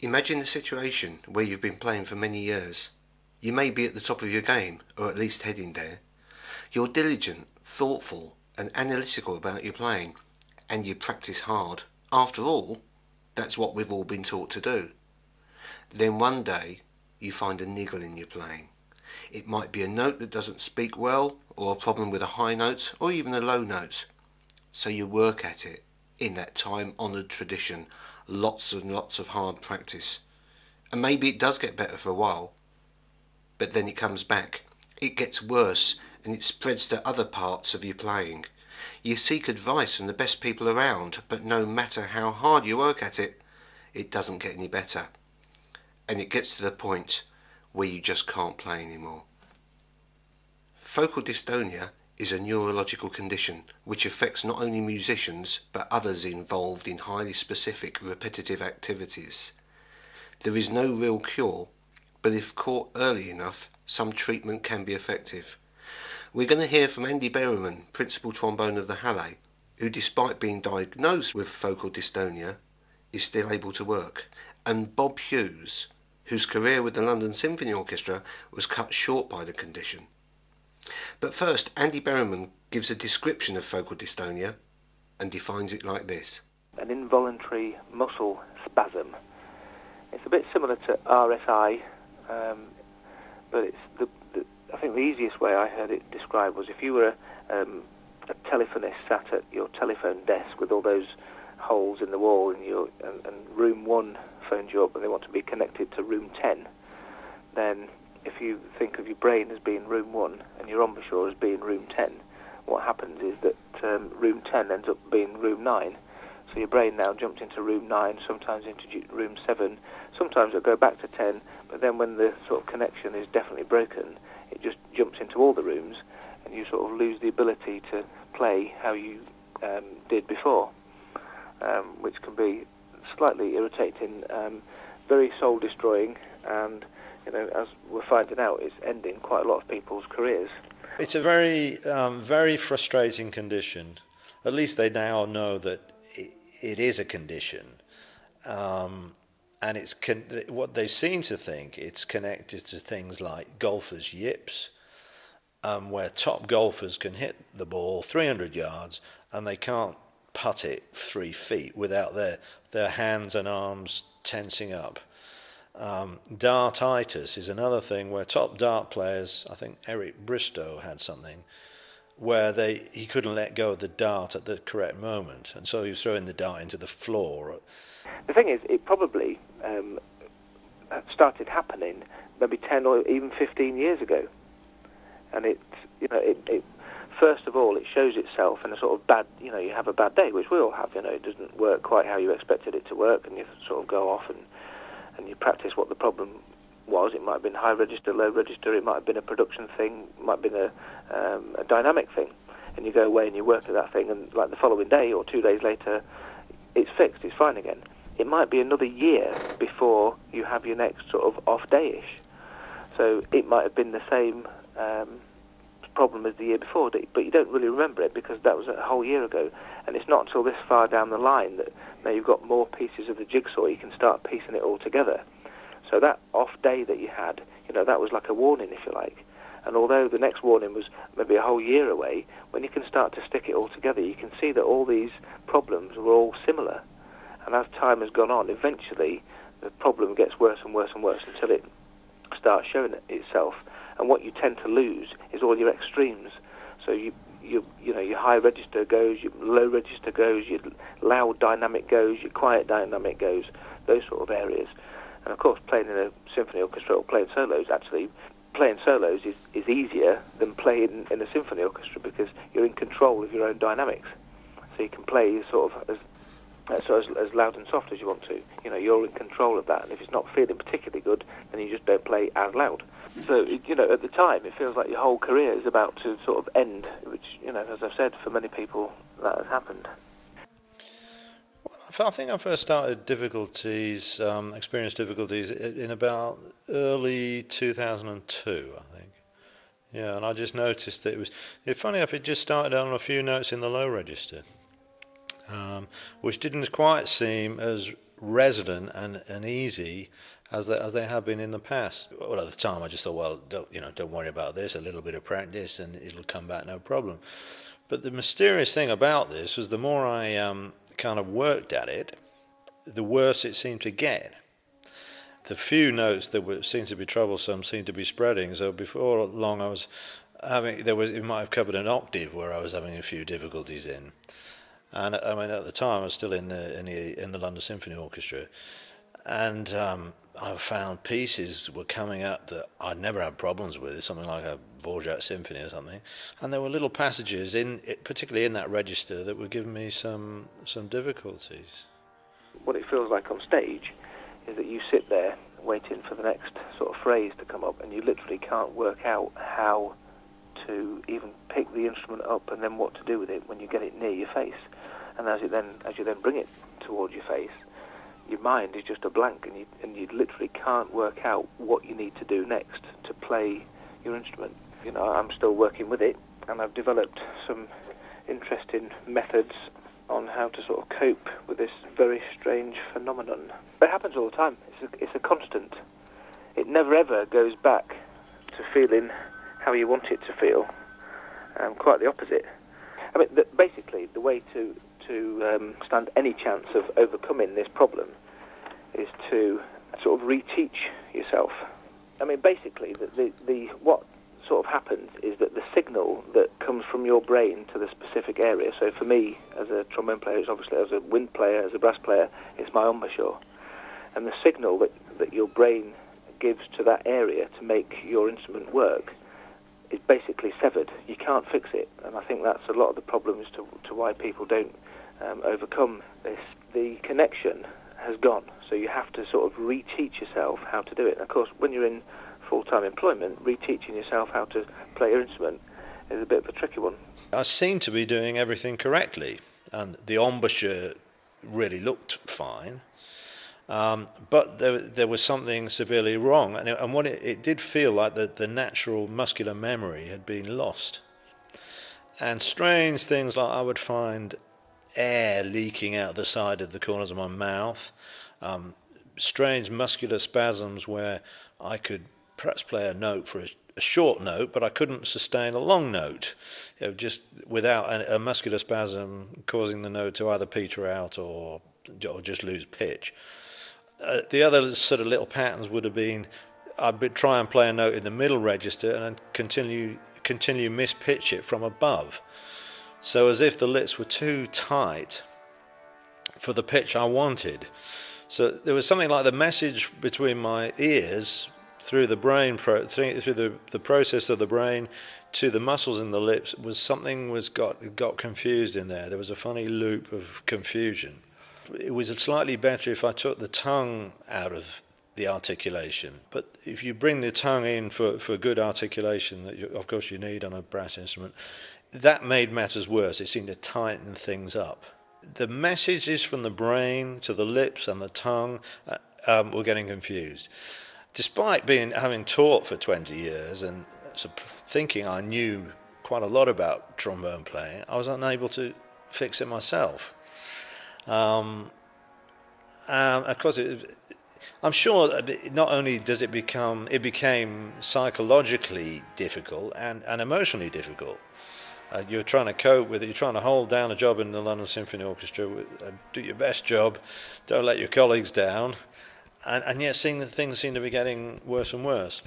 Imagine the situation where you've been playing for many years. You may be at the top of your game, or at least heading there. You're diligent, thoughtful, and analytical about your playing, and you practice hard. After all, that's what we've all been taught to do. Then one day, you find a niggle in your playing. It might be a note that doesn't speak well, or a problem with a high note, or even a low note. So you work at it, in that time-honoured tradition, lots and lots of hard practice. And maybe it does get better for a while, but then it comes back. It gets worse, and it spreads to other parts of your playing. You seek advice from the best people around, but no matter how hard you work at it, it doesn't get any better. And it gets to the point where you just can't play anymore. Focal dystonia is a neurological condition which affects not only musicians but others involved in highly specific repetitive activities. There is no real cure, but if caught early enough, some treatment can be effective. We're going to hear from Andy Berryman, principal trombone of the Halle, who despite being diagnosed with focal dystonia is still able to work, and Bob Hughes, whose career with the London Symphony Orchestra was cut short by the condition. But first, Andy Berryman gives a description of focal dystonia and defines it like this. An involuntary muscle spasm. It's a bit similar to RSI, but it's I think the easiest way I heard it described was if you were a telephonist sat at your telephone desk with all those holes in the wall and room 1 phones you up and they want to be connected to room 10, then if you think of your brain as being room 1 and your embouchure as being room 10, what happens is that room 10 ends up being room 9. So your brain now jumps into room 9, sometimes into room 7, sometimes it'll go back to 10, but then when the sort of connection is definitely broken, it just jumps into all the rooms and you sort of lose the ability to play how you did before, which can be slightly irritating, very soul-destroying, and as we're finding out, it's ending quite a lot of people's careers. It's a very, very frustrating condition. At least they now know that it is a condition, and it's what they seem to think it's connected to things like golfers' yips, where top golfers can hit the ball 300 yards and they can't putt it 3 feet without their hands and arms tensing up. Dartitis is another thing where top dart players, I think Eric Bristow had something, where he couldn't let go of the dart at the correct moment, and so he was throwing the dart into the floor. The thing is, it probably started happening maybe 10 or even 15 years ago, and it first of all, it shows itself in a sort of bad, you have a bad day, which we all have, it doesn't work quite how you expected it to work, and you sort of go off and you practice what the problem was. It might have been high register, low register, it might have been a production thing, it might have been a dynamic thing, and you go away and you work at that thing, and like the following day or 2 days later, it's fixed, it's fine again. It might be another year before you have your next sort of off day-ish. So it might have been the same problem as the year before, but you don't really remember it because that was a whole year ago, and it's not until this far down the line that now you've got more pieces of the jigsaw, you can start piecing it all together. So that off day that you had, that was like a warning, if you like. And although the next warning was maybe a whole year away, when you can start to stick it all together, you can see that all these problems were all similar. And as time has gone on, eventually the problem gets worse and worse and worse until it starts showing itself. And what you tend to lose is all your extremes. So your high register goes, your low register goes, your loud dynamic goes, your quiet dynamic goes, those sort of areas. And of course, playing in a symphony orchestra or playing solos, actually, playing solos is easier than playing in a symphony orchestra because you're in control of your own dynamics. So you can play sort of as loud and soft as you want to. You're in control of that, and if it's not feeling particularly good, then you just don't play as loud. So, at the time, it feels like your whole career is about to sort of end, which, as I've said, for many people, that has happened. Well, I think I first started experienced difficulties in about early 2002, I think. Yeah, and I just noticed that funny enough, it just started on a few notes in the low register, which didn't quite seem as resonant and easy as they have been in the past. Well, at the time I just thought, well, don't worry about this, a little bit of practice and it'll come back no problem. But the mysterious thing about this was the more I kind of worked at it, the worse it seemed to get. The few notes that seemed to be troublesome seemed to be spreading, so before long I was having, it might have covered an octave where I was having a few difficulties in. And I mean, at the time I was still in the London Symphony Orchestra, and I found pieces were coming up that I'd never had problems with, something like a Dvorak symphony or something, and there were little passages particularly in that register, that were giving me some difficulties. What it feels like on stage is that you sit there waiting for the next sort of phrase to come up, and you literally can't work out how to even pick the instrument up and then what to do with it when you get it near your face. And as you then bring it towards your face, your mind is just a blank, and you literally can't work out what you need to do next to play your instrument. You know, I'm still working with it, and I've developed some interesting methods on how to sort of cope with this very strange phenomenon. It happens all the time. It's a constant. It never ever goes back to feeling how you want it to feel. Quite the opposite. I mean, basically, the way to stand any chance of overcoming this problem is to sort of reteach yourself. I mean, basically, what sort of happens is that the signal that comes from your brain to the specific area, so for me, as a trombone player, it's obviously, as a wind player, as a brass player, it's my embouchure. And the signal that your brain gives to that area to make your instrument work is basically severed. You can't fix it. And I think that's a lot of the problems to why people don't overcome this. The connection has gone, so you have to sort of reteach yourself how to do it. And of course, when you're in full-time employment, reteaching yourself how to play your instrument is a bit of a tricky one. I seem to be doing everything correctly, and the embouchure really looked fine, but there was something severely wrong, and what it did feel like the natural muscular memory had been lost. And strange things like I would find air leaking out the side of the corners of my mouth, strange muscular spasms where I could perhaps play a note for a short note, but I couldn't sustain a long note, just without a muscular spasm causing the note to either peter out or just lose pitch. The other sort of little patterns would have been, I'd try and play a note in the middle register and then continue mispitch it from above. So as if the lips were too tight for the pitch I wanted. So there was something like the message between my ears through the brain, through the process of the brain to the muscles in the lips, got confused in there. There was a funny loop of confusion. It was slightly better if I took the tongue out of the articulation. But if you bring the tongue in for good articulation, that of course you need on a brass instrument, that made matters worse. It seemed to tighten things up. The messages from the brain to the lips and the tongue were getting confused. Despite having taught for 20 years and thinking I knew quite a lot about trombone playing, I was unable to fix it myself. Of course, I'm sure that not only does it became psychologically difficult and emotionally difficult. You're trying to cope with it, you're trying to hold down a job in the London Symphony Orchestra, do your best job, don't let your colleagues down, and yet things seem to be getting worse and worse.